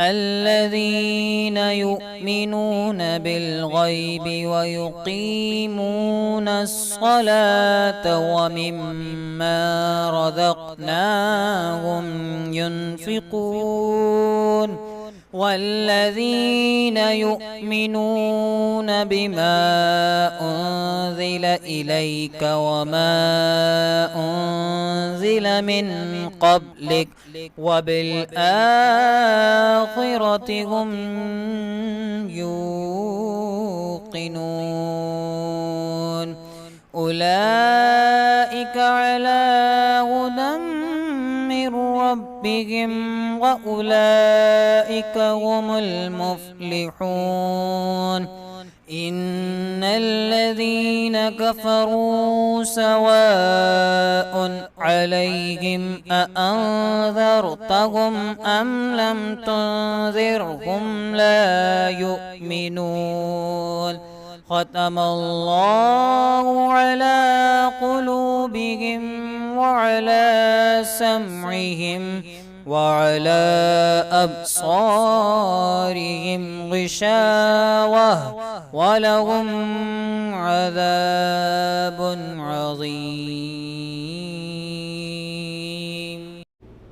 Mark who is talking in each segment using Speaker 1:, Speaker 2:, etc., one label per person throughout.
Speaker 1: الذين يؤمنون بالغيب ويقيمون الصلاة ومما رزقناهم ينفقون والذين يؤمنون بما أنزل إليك وما أنزل من قبلك وبالآخرة هم يوقنون أولئك على هدى من ربهم وأولئك هم المفلحون إن الذين كفروا سواء عليهم أأنذرتهم أم لم تنذرهم لا يؤمنون ختم الله على قلوبهم وعلى سمعهم وعلى أبصارهم غشاوة ولهم عذاب عظيم।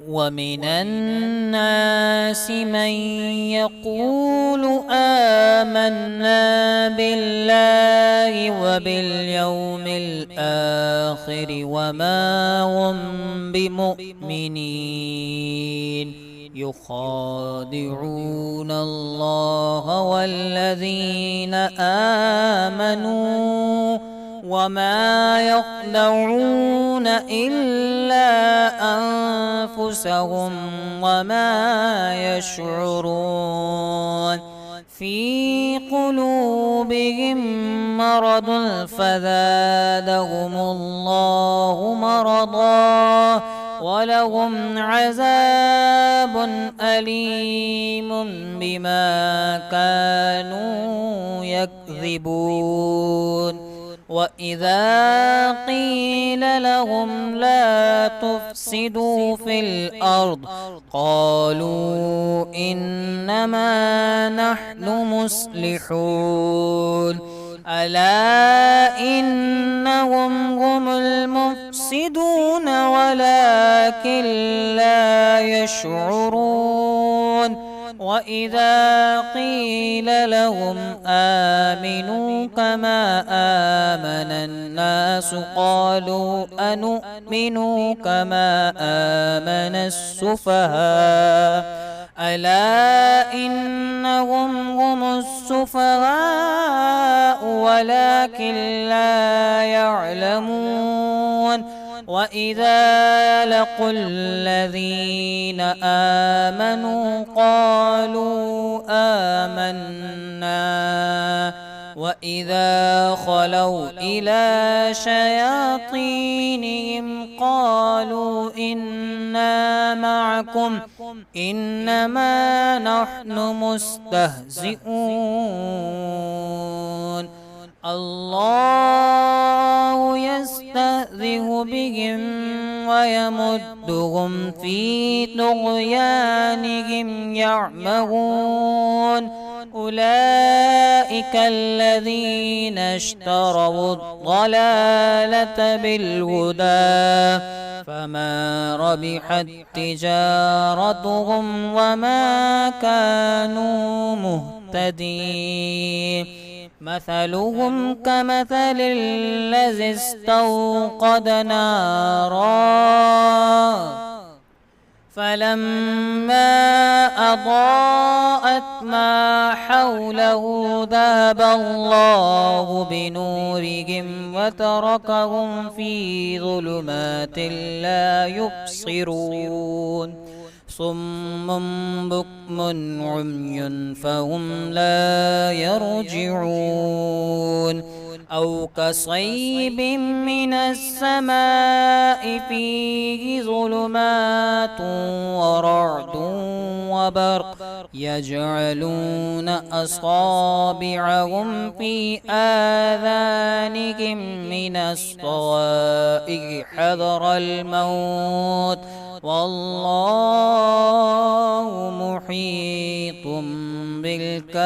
Speaker 1: ومن الناس من يقول آمنا بالله وباليوم الآخر وما هم بمؤمنين يخادعون الله والذين آمنوا وما يخدعون إلا أنفسهم وما يشعرون في قلوبهم مرض فزادهم الله مرضا ولهم عذاب أليم بما كانوا يكذبون وإذا قيل لهم لا تفسدوا في الأرض قالوا إنما نحن مصلحون ألا إنهم هم المفسدون ولكن لا يشعرون وإذا قيل لهم آمنوا كما آمن الناس قالوا أنؤمن كما آمن السفهاء ألا إنهم هم السفهاء ولكن لا يعلمون وَإِذَا لَقُوا الَّذِينَ آمَنُوا قَالُوا آمَنَّا وَإِذَا خَلَوْا إِلَى شَيَاطِينِهِمْ قَالُوا إِنَّا مَعَكُمْ إِنَّمَا نَحْنُ مُسْتَهْزِئُونَ الله يستهزئ بهم ويمدهم في طغيانهم يعمهون أولئك الذين اشتروا الضلالة بالهدى فما ربحت تجارتهم وما كانوا مهتدين مثلهم كمثل الذي استوقد نارا فلما أضاءت ما حوله ذهب الله بنورهم وتركهم في ظلمات لا يبصرون صم بكم عمي فهم لا يرجعون أو كصيب من السماء فيه ظلمات ورعد وبرق يجعلون أصابعهم في آذانهم من الصواعق حذر الموت والله محيط بالكافرين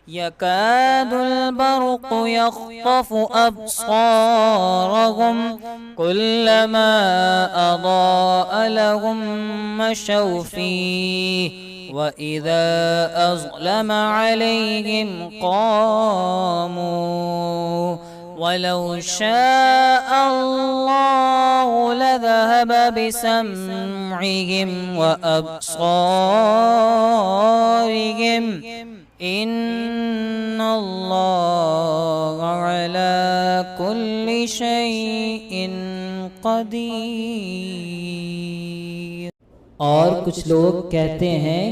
Speaker 1: يكاد البرق يخطف أبصارهم كلما أضاء لهم مشوا فيه وإذا أظلم عليهم قاموا ولو شاء الله لذهب بسمعهم وأبصارهم إن الله على كل شيء قدیر۔
Speaker 2: اور کچھ لوگ کہتے ہیں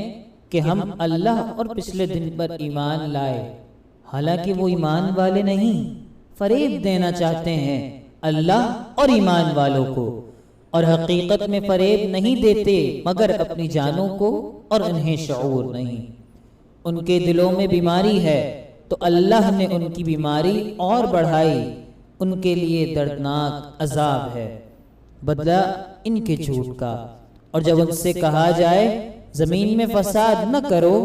Speaker 2: کہ ہم اللہ اور پچھلے دن پر ایمان لائے، حالانکہ وہ ایمان والے نہیں، فریب دینا چاہتے ہیں اللہ اور ایمان والوں کو، اور حقیقت میں فریب نہیں دیتے مگر اپنی جانوں کو، اور انہیں شعور نہیں۔ ان کے دلوں میں بیماری ہے تو اللہ نے ان کی بیماری اور بڑھائی، ان کے لیے دردناک عذاب ہے، بدلہ ان کے جھوٹ کا۔ اور جب ان سے کہا جائے زمین میں فساد نہ کرو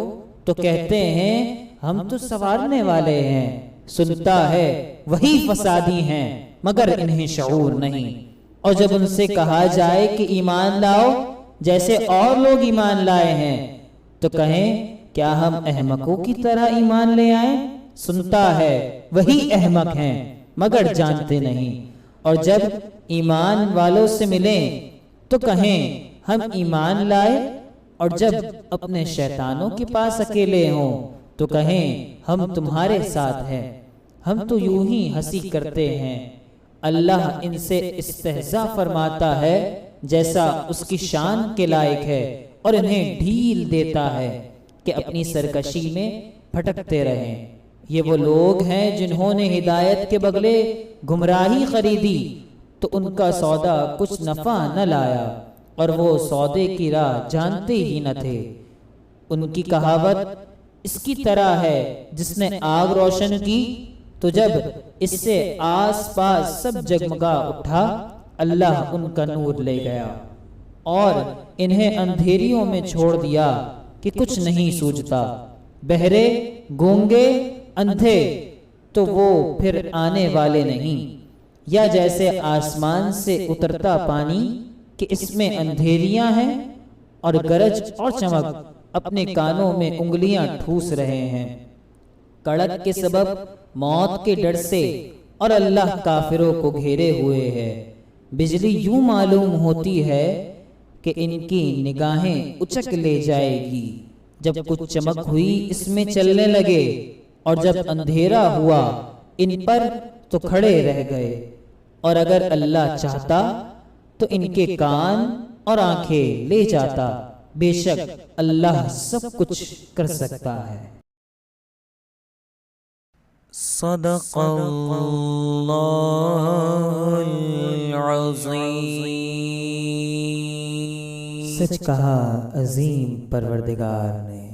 Speaker 2: تو کہتے ہیں ہم تو سنوارنے والے ہیں، سنتا ہے وہی فسادی ہیں مگر انہیں شعور نہیں۔ اور جب ان سے کہا جائے کہ ایمان لاؤ جیسے اور لوگ ایمان لائے ہیں تو کہیں کیا ہم احمقوں کی طرح ایمان لے آئیں؟ سنتا ہے وہی احمق ہیں مگر جانتے نہیں۔ اور جب ایمان والوں سے ملیں تو کہیں ہم ایمان لائے، اور جب اپنے شیطانوں کے پاس اکیلے ہوں تو کہیں ہم تمہارے ساتھ ہیں، ہم تو یوں ہی ہنسی کرتے ہیں۔ اللہ ان سے استہزاء فرماتا ہے جیسا اس کی شان کے لائق ہے، اور انہیں ڈھیل دیتا ہے کہ اپنی سرکشی میں پھٹکتے رہیں۔ یہ وہ لوگ ہیں جنہوں نے ہدایت کے بدلے گمراہی خریدی تو ان کا سودا کچھ نفع نہ لایا، اور وہ سودے کی راہ جانتے ہی نہ تھے۔ ان کی کہاوت اس کی طرح ہے جس نے آگ روشن کی تو جب اس سے آس پاس سب جگمگا اٹھا اللہ ان کا نور لے گیا اور انہیں اندھیریوں میں چھوڑ دیا کہ کچھ نہیں سوجھتا۔ بہرے، گونگے، اندھے تو وہ پھر آنے والے نہیں، یا جیسے آسمان سے اترتا پانی کہ اس میں اندھیریاں ہیں اور گرج اور چمک اپنے کانوں میں انگلیاں ٹھوس رہے ہیں۔ کڑک کے سبب موت کے ڈر سے اور اللہ کافروں کو گھیرے ہوئے ہے۔ بجلی یوں معلوم ہوتی ہے کہ ان کی نگاہیں اچک لے جائے گی۔ جب کچھ چمک ہوئی اس میں چلنے لگے، اور جب اندھیرا ہوا ان پر تو کھڑے رہ گئے، اور اگر اللہ چاہتا تو ان کے کان اور آنکھیں لے جاتا، بے شک اللہ سب کچھ کر سکتا ہے۔
Speaker 1: صدق اللہ العظیم۔
Speaker 2: سچ کہا عظیم پروردگار نے۔